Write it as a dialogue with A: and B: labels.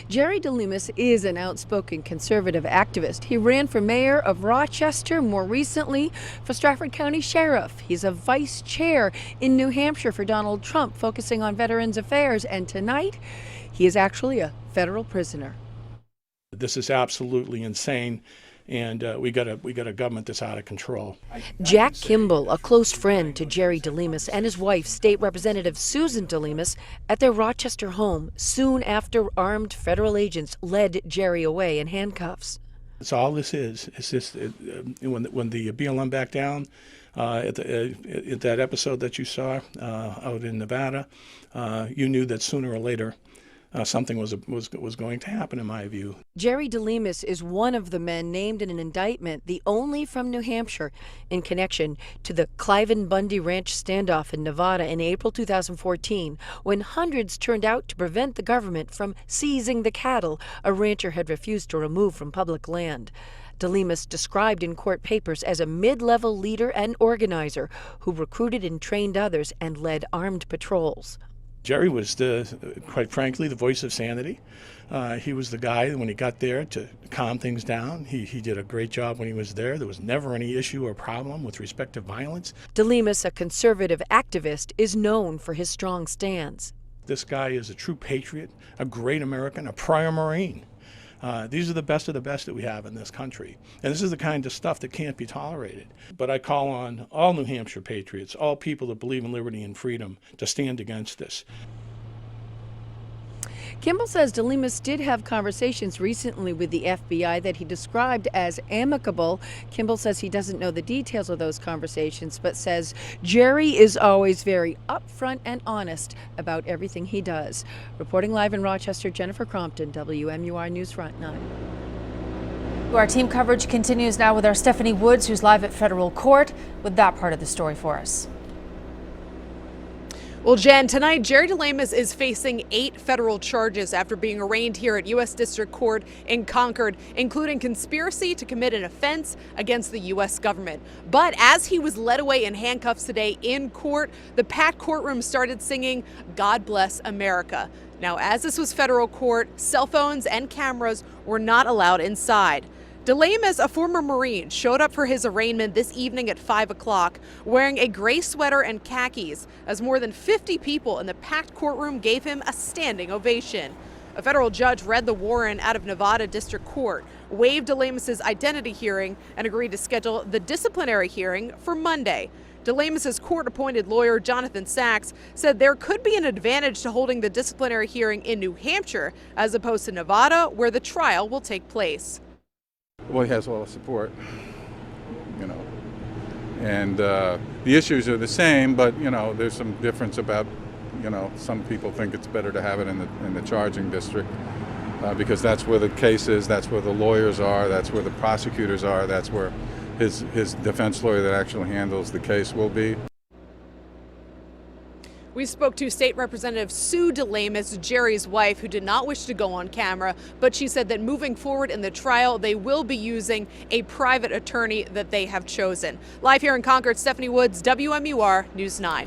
A: Jerry DeLemus is an outspoken conservative activist. He ran for mayor of Rochester, more recently for Stratford County Sheriff. He's a vice chair in New Hampshire for Donald Trump, focusing on Veterans Affairs. And tonight, he is actually a federal prisoner.
B: This is absolutely insane, and we got a government that's out of control.
A: Jack Kimball, a close friend to Jerry DeLemus, and his wife, State Representative Susan DeLemus, at their Rochester home soon after armed federal agents led Jerry away in handcuffs.
B: That's all this is. It's just when the BLM backed down at that episode that you saw out in Nevada, you knew that sooner or later something was going to happen, in my view.
A: Jerry DeLemus is one of the men named in an indictment, the only from New Hampshire, in connection to the Cliven Bundy Ranch standoff in Nevada in April 2014, when hundreds turned out to prevent the government from seizing the cattle a rancher had refused to remove from public land. DeLemus described in court papers as a mid-level leader and organizer who recruited and trained others and led armed patrols.
B: Jerry was, quite frankly, the voice of sanity. He was the guy, when he got there, to calm things down. He did a great job when he was there. There was never any issue or problem with respect to violence.
A: DeLemus, a conservative activist, is known for his strong stands.
B: This guy is a true patriot, a great American, a prior Marine. These are the best of the best that we have in this country. And this is the kind of stuff that can't be tolerated. But I call on all New Hampshire patriots, all people that believe in liberty and freedom, to stand against this.
A: Kimball says DeLemus did have conversations recently with the FBI that he described as amicable. Kimball says he doesn't know the details of those conversations, but says Jerry is always very upfront and honest about everything he does. Reporting live in Rochester, Jennifer Crompton, WMUR News Front 9.
C: Our team coverage continues now with our Stephanie Woods, who's live at federal court with that part of the story for us.
D: Well, Jen, tonight Jerry DeLemus is facing 8 federal charges after being arraigned here at U.S. District Court in Concord, including conspiracy to commit an offense against the U.S. government. But as he was led away in handcuffs today in court, the packed courtroom started singing "God Bless America." Now, as this was federal court, cell phones and cameras were not allowed inside. DeLemus, a former Marine, showed up for his arraignment this evening at 5 o'clock wearing a gray sweater and khakis, as more than 50 people in the packed courtroom gave him a standing ovation. A federal judge read the warrant out of Nevada District Court, waived DeLemus's identity hearing, and agreed to schedule the disciplinary hearing for Monday. DeLemus's court-appointed lawyer, Jonathan Sachs, said there could be an advantage to holding the disciplinary hearing in New Hampshire as opposed to Nevada, where the trial will take place.
E: Well, he has a lot of support, and the issues are the same, but, there's some difference about, some people think it's better to have it in the charging district because that's where the case is, that's where the lawyers are, that's where the prosecutors are, that's where his defense lawyer that actually handles the case will be.
D: We spoke to State Representative Sue DeLemus, Jerry's wife, who did not wish to go on camera, but she said that moving forward in the trial, they will be using a private attorney that they have chosen. Live here in Concord, Stephanie Woods, WMUR News 9.